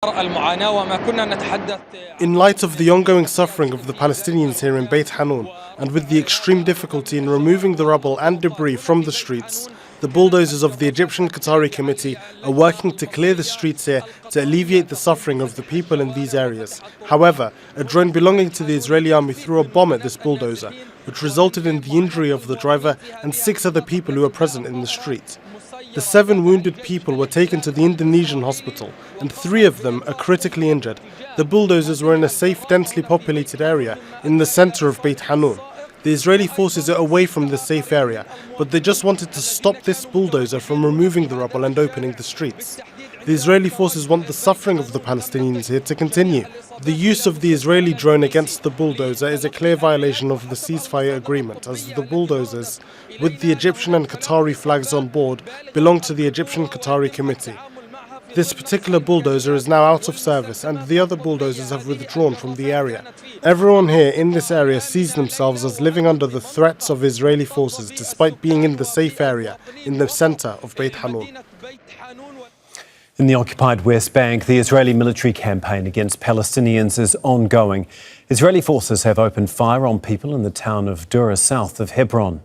In light of the ongoing suffering of the Palestinians here in Beit Hanoun, and with the extreme difficulty in removing the rubble and debris from the streets, the bulldozers of the Egyptian Qatari Committee are working to clear the streets here to alleviate the suffering of the people in these areas. However, a drone belonging to the Israeli army threw a bomb at this bulldozer, which resulted in the injury of the driver and 6 other people who were present in the street. The 7 wounded people were taken to the Indonesian hospital, and 3 of them are critically injured. The bulldozers were in a safe, densely populated area in the center of Beit Hanoun. The Israeli forces are away from the safe area, but they just wanted to stop this bulldozer from removing the rubble and opening the streets. The Israeli forces want the suffering of the Palestinians here to continue. The use of the Israeli drone against the bulldozer is a clear violation of the ceasefire agreement, as the bulldozers, with the Egyptian and Qatari flags on board, belong to the Egyptian Qatari Committee. This particular bulldozer is now out of service, and the other bulldozers have withdrawn from the area. Everyone here in this area sees themselves as living under the threats of Israeli forces, despite being in the safe area in the center of Beit Hanoun. In the occupied West Bank, the Israeli military campaign against Palestinians is ongoing. Israeli forces have opened fire on people in the town of Nour, south of Hebron.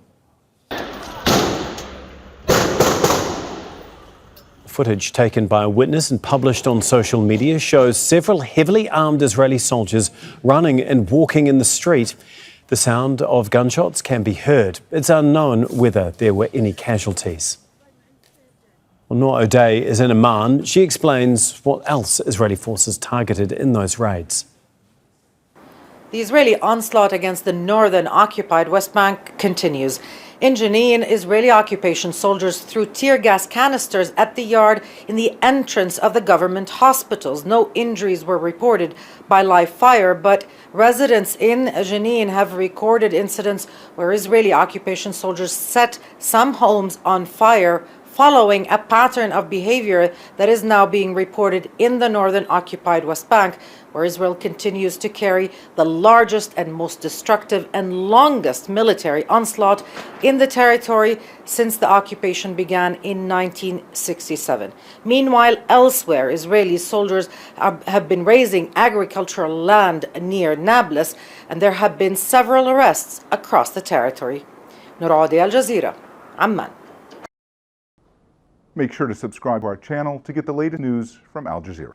Footage taken by a witness and published on social media shows several heavily armed Israeli soldiers running and walking in the street. The sound of gunshots can be heard. It's unknown whether there were any casualties. Well, Nour Odeh is in Amman. She explains what else Israeli forces targeted in those raids. The Israeli onslaught against the northern occupied West Bank continues. In Jenin, Israeli occupation soldiers threw tear gas canisters at the yard in the entrance of the government hospitals. No injuries were reported by live fire, but residents in Jenin have recorded incidents where Israeli occupation soldiers set some homes on fire, following a pattern of behavior that is now being reported in the northern occupied West Bank, where Israel continues to carry the largest and most destructive and longest military onslaught in the territory since the occupation began in 1967. Meanwhile, elsewhere, Israeli soldiers have been razing agricultural land near Nablus, and there have been several arrests across the territory. Nour, Al Jazeera, Amman. Make sure to subscribe to our channel to get the latest news from Al Jazeera.